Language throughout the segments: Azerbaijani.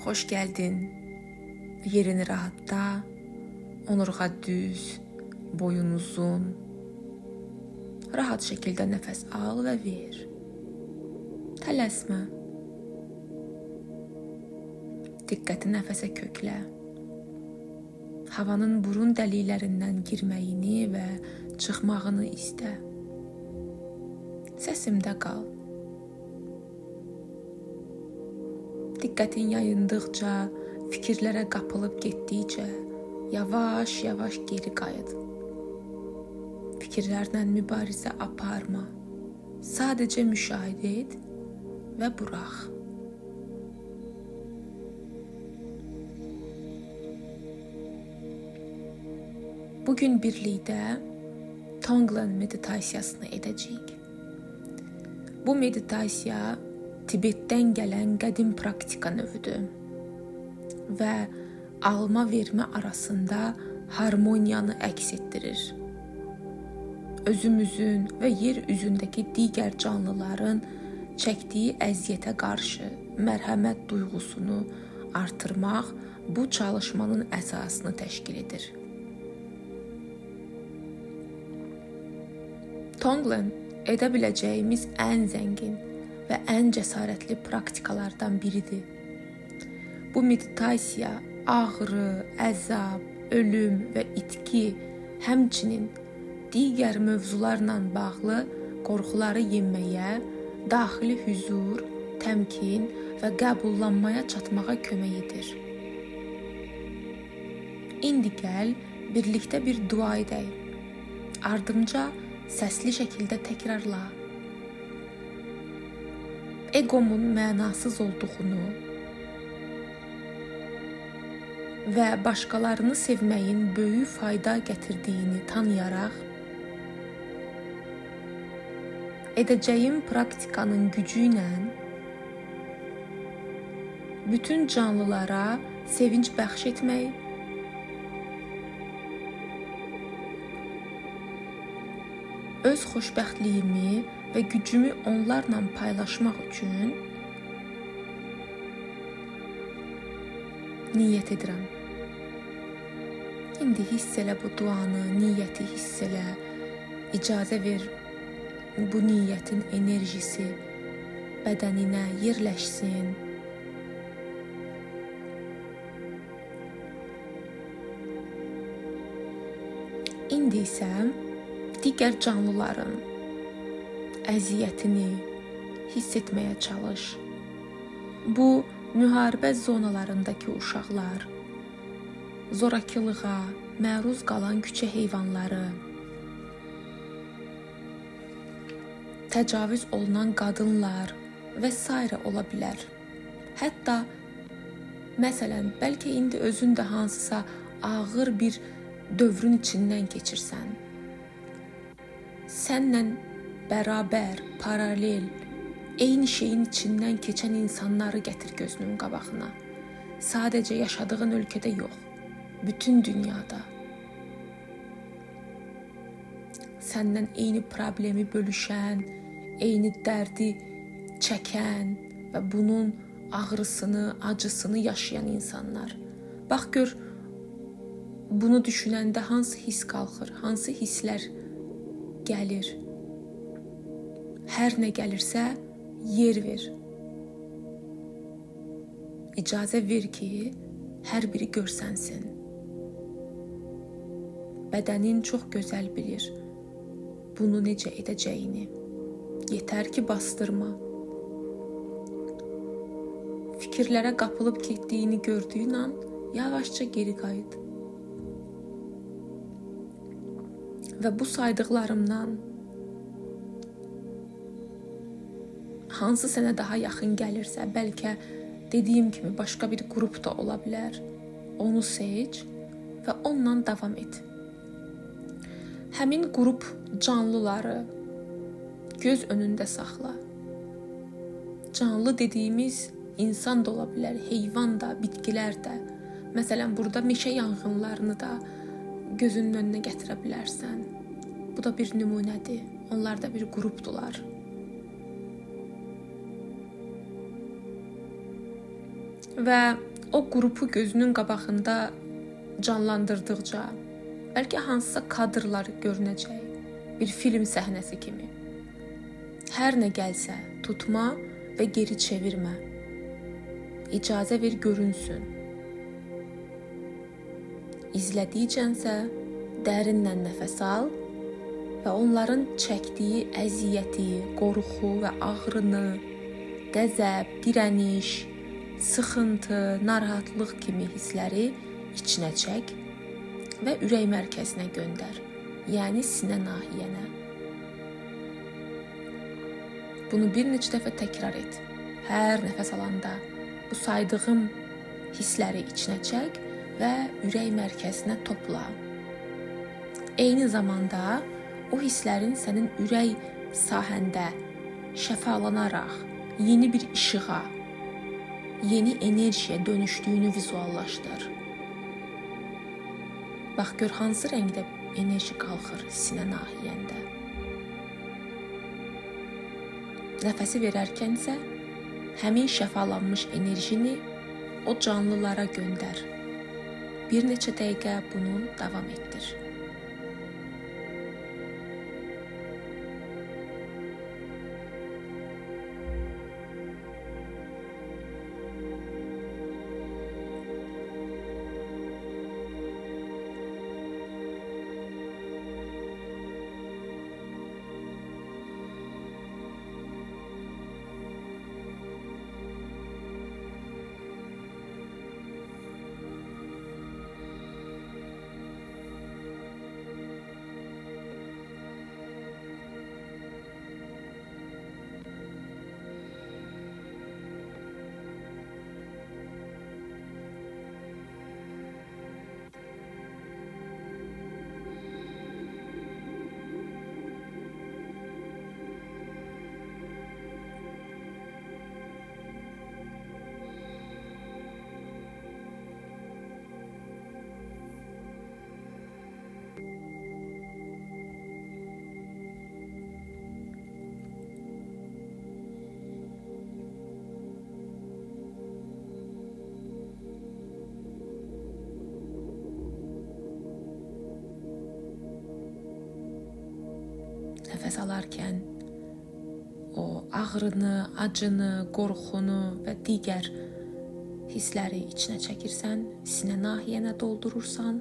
Xoş gəldin. Yerini rahatla, onurğa düz, boyun uzun. Rahat şəkildə nəfəs al və ver. Tələsmə. Diqqəti nəfəsə köklə. Havanın burun dəliklərindən girməyini və çıxmağını istə. Səsimdə qal. Diqqətin yayındıqca, fikirlərə qapılıb getdikcə, yavaş-yavaş geri qayıt. Fikirlərlə mübarizə aparma. Sadəcə müşahidə et və burax. Bugün birlikdə Tonglen meditasiyasını edəcəyik. Bu meditasiya Tibetdən gələn qədim praktika növüdür və alma-vermə arasında harmoniyanı əks etdirir. Özümüzün və yer üzündəki digər canlıların çəkdiyi əziyyətə qarşı mərhəmət duyğusunu artırmaq bu çalışmanın əsasını təşkil edir. Tonglen edə biləcəyimiz ən zəngin və ən cəsarətli praktikalardan biridir. Bu meditasiya ağrı, əzab, ölüm və itki, həmçinin digər mövzularla bağlı qorxuları yenməyə, daxili hüzur, təmkin və qəbullanmaya çatmağa kömək edir. İndi gəl, birlikdə bir dua edək. Ardımca səsli şəkildə təkrarla. Egomun mənasız olduğunu və başqalarını sevməyin böyük fayda gətirdiyini tanıyaraq, edəcəyim praktikanın gücü ilə bütün canlılara sevinç bəxş etmək, öz xoşbəxtliyimi və gücümü onlarla paylaşmaq üçün niyyət edirəm. İndi hiss elə bu duanı, niyyəti hiss elə, icazə ver bu niyyətin enerjisi bədəninə yerləşsin. İndi isə digər canlıların əziyyətini hiss etməyə çalış. Bu, müharibə zonalarındakı uşaqlar, zorakılığa məruz qalan küçə heyvanları, təcavüz olunan qadınlar və s. ola bilər. Hətta, məsələn, bəlkə indi özün də hansısa ağır bir dövrün içindən keçirsən. Sənlə bərabər, paralel, eyni şeyin içindən keçən insanları gətir gözünün qabağına. Sadəcə yaşadığın ölkədə yox, bütün dünyada. Səndən eyni problemi bölüşən, eyni dərdi çəkən və bunun ağrısını, acısını yaşayan insanlar. Bax gör, bunu düşünəndə hansı hiss qalxır, hansı hisslər gəlir. Hər nə gəlirsə, yer ver. İcazə ver ki, hər biri görsənsin. Bədənin çox gözəl bilir bunu necə edəcəyini. Yetər ki, bastırma. Fikirlərə qapılıb getdiyini gördüyün an, yavaşca geri qayıt. Və bu saydıqlarımdan hansı sənə daha yaxın gəlirsə, bəlkə dediyim kimi başqa bir qrup da ola bilər. Onu seç və onunla davam et. Həmin qrup canlıları göz önündə saxla. Canlı dediyimiz insan da ola bilər, heyvan da, bitkilər də. Məsələn, burada meşə yanğınlarını da gözünün önünə gətirə bilərsən. Bu da bir nümunədir. Onlar da bir qrupdular. Və o qrupu gözünün qabağında canlandırdıqca bəlkə hansısa kadrlar görünəcək, bir film səhnəsi kimi. Hər nə gəlsə tutma və geri çevirmə. İcazə ver görünsün. İzlədikcənsə dərindən nəfəs al və onların çəkdiyi əziyyəti, qorxu və ağrını, qəzəb, dirəniş, sıxıntı, narahatlıq kimi hissləri içinə çək və ürək mərkəzinə göndər, yəni sinə nahiyənə. Bunu bir neçə dəfə təkrar et. Hər nəfəs alanda bu saydığım hissləri içinə çək və ürək mərkəzinə topla. Eyni zamanda o hisslərin sənin ürək sahəndə şəfalanaraq yeni bir işığa, yeni enerjiyə dönüşdüyünü vizuallaşdır. Bax, gör hansı rəngdə enerji qalxır sinə nahiyəndə. Nəfəsi verərkən isə həmin şəfalanmış enerjini o canlılara göndər. Bir neçə dəqiqə bunu davam etdir. Nəfəs alarkən o ağrını, acını, qorxunu və digər hissləri içinə çəkirsən, sinə nahiyənə doldurursan,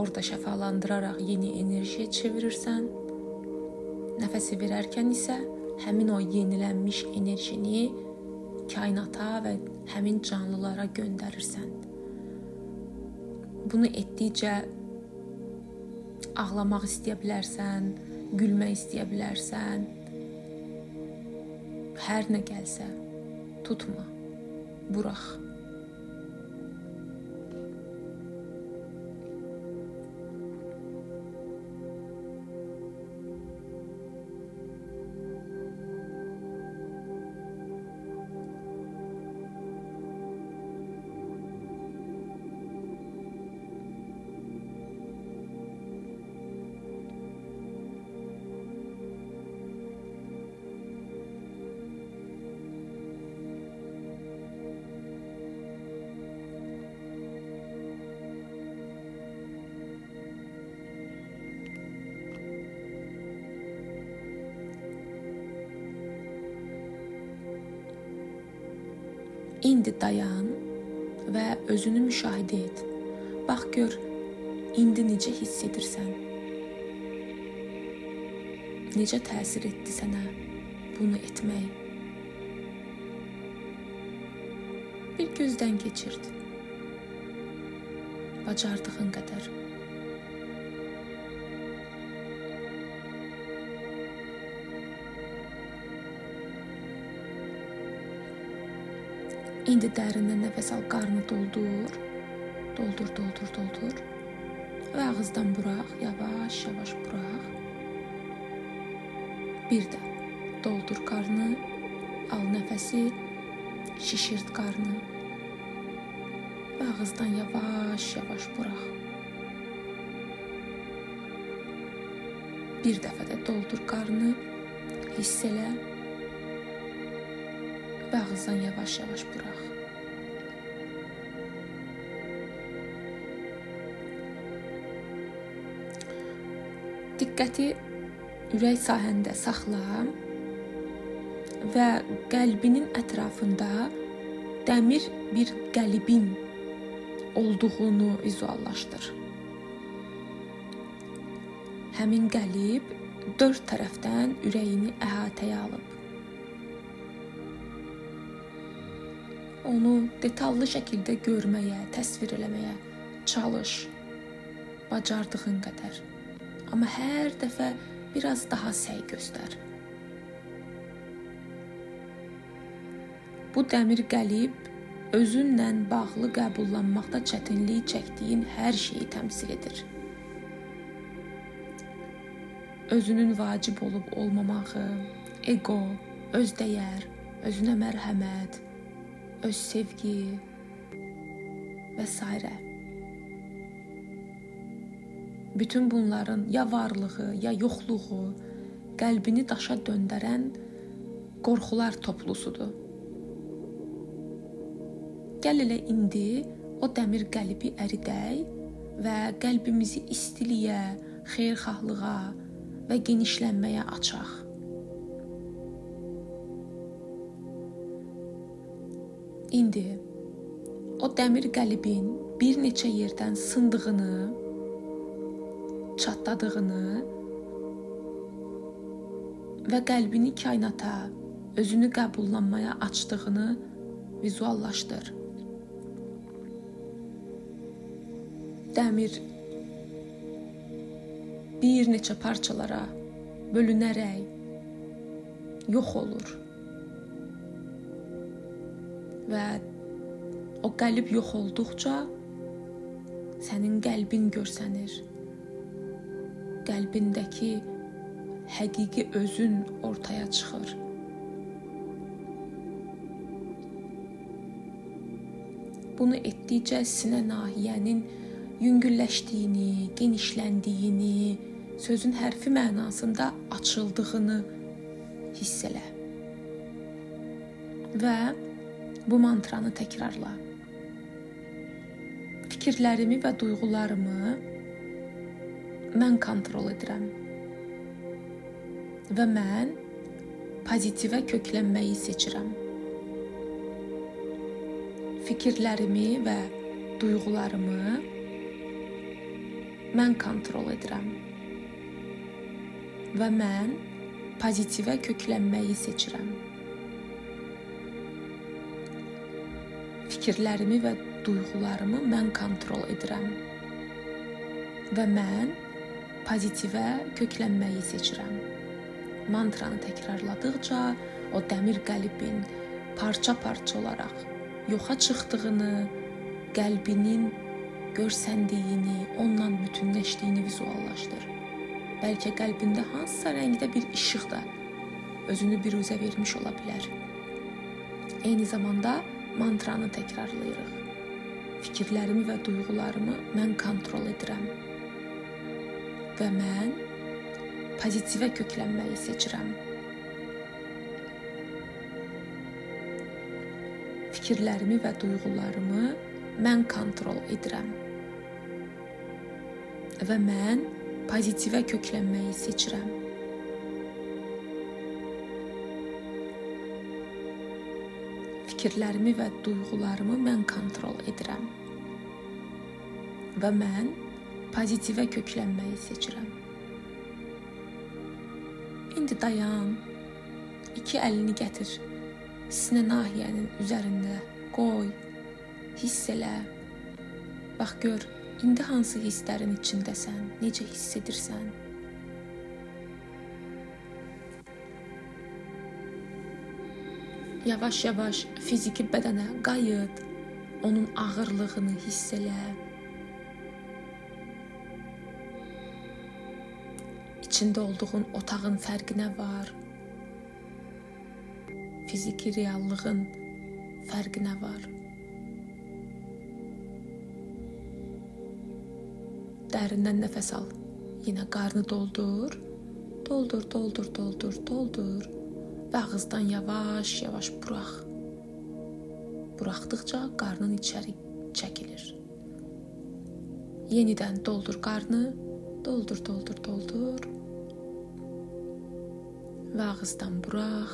orada şəfalandıraraq yeni enerjiyə çevirirsən, nəfəsi verərkən isə həmin o yenilənmiş enerjini kainata və həmin canlılara göndərirsən. Bunu etdikcə ağlamaq istəyə bilərsən, gülmək istəyə bilərsən. Hər nə gəlsə tutma, burax. İndi dayan və özünü müşahidə et. Bax, gör, indi necə hiss edirsən? Necə təsir etdi sənə bunu etmək? Bir gözdən keçirt. Bacardığın qədər. İndi dərindən nəfəs al, qarnı doldur. Doldur. Və ağızdan burax, yavaş burax. Bir də doldur qarnı, al nəfəsi, şişirt qarnı. Və ağızdan yavaş burax. Bir dəfə də doldur qarnı, hiss elə. Və ağızdan yavaş burax. Diqqəti ürək sahəndə saxla və qəlbinin ətrafında dəmir bir qəlibin olduğunu vizuallaşdır. Həmin qəlib dörd tərəfdən ürəyini əhatəyə alıb. Onu detallı şəkildə görməyə, təsvir eləməyə çalış, bacardığın qədər. Amma hər dəfə biraz daha səy göstər. Bu dəmir qəlib özünlə bağlı qəbullanmaqda çətinlik çəkdiyin hər şeyi təmsil edir. Özünün vacib olub olmamağı, ego, özdəyər, özünə mərhəmət, öz sevgi və s. Bütün bunların ya varlığı, ya yoxluğu qəlbini daşa döndərən qorxular toplusudur. Gəl elə indi o dəmir qəlbi əridək və qəlbimizi istiliyə, xeyirxahlığa və genişlənməyə açaq. İndi o dəmir qəlibin bir neçə yerdən sındığını, çatladığını və qəlbini kainata, özünü qəbullanmaya açdığını vizuallaşdır. Dəmir bir neçə parçalara bölünərək yox olur və o qəlib yox olduqca sənin qəlbin görsənir. Qəlbindəki həqiqi özün ortaya çıxır. Bunu etdikcə sinə nahiyənin yüngülləşdiyini, genişləndiyini, sözün hərfi mənasında açıldığını hiss elə. Və bu mantranı təkrarla. Fikirlərimi və duyğularımı mən kontrol edirəm. Və mən pozitivə köklənməyi seçirəm. Fikirlərimi və duyğularımı mən kontrol edirəm. Və mən pozitivə köklənməyi seçirəm. Fikirlərimi və duyğularımı mən kontrol edirəm. Və mən pozitivə köklənməyi seçirəm. Mantranı təkrarladıqca o dəmir qəlibin parça-parça olaraq yoxa çıxdığını, qəlbinin görsəndiyini, onunla bütünləşdiyini vizuallaşdır. Bəlkə qəlbində hansısa rəngdə bir işıq da özünü biruzə vermiş ola bilər. Eyni zamanda mantranı təkrarlayırıq. Fikirlərimi və duyğularımı mən kontrol edirəm. Və mən pozitivə köklənməyi seçirəm. Fikirlərimi və duyğularımı mən kontrol edirəm. Və mən pozitivə köklənməyi seçirəm. Fikirlərimi və duyğularımı mən kontrol edirəm. Və mən pozitivə köklənməyi seçirəm. İndi dayan, iki əlini gətir, sinə nahiyənin üzərində qoy, hiss elə. Bax gör, indi hansı hisslərin içindəsən, necə hiss edirsən? Yavaş-yavaş fiziki bədənə qayıt, onun ağırlığını hiss elə. İçində olduğun otağın fərqinə var. Fiziki reallığın fərqinə var. Dərindən nəfəs al. Yenə qarnı doldur. Doldur, doldur, doldur, doldur. Və ağızdan yavaş-yavaş burax. Buraxdıqca qarnın içəri çəkilir. Yenidən doldur qarnı. Doldur, doldur, doldur. Və ağızdan burax.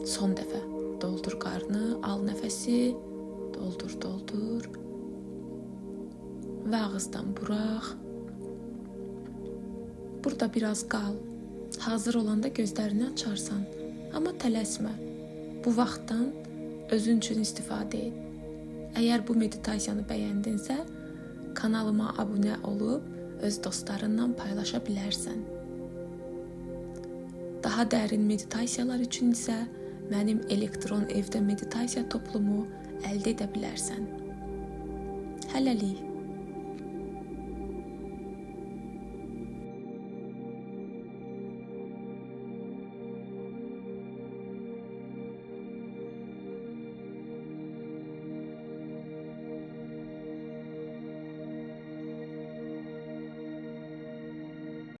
Son dəfə doldur qarnı, al nəfəsi, doldur, doldur. Və ağızdan burax. Burada biraz qal. Hazır olanda gözlərini açarsan, amma tələsmə. Bu vaxtdan özün üçün istifadə et. Əgər bu meditasiyanı bəyəndinsə, kanalıma abunə olub öz dostlarınla paylaşa bilərsən. Daha dərin meditasiyalar üçün isə mənim elektron evdə meditasiya toplumu əldə edə bilərsən. Hələlik.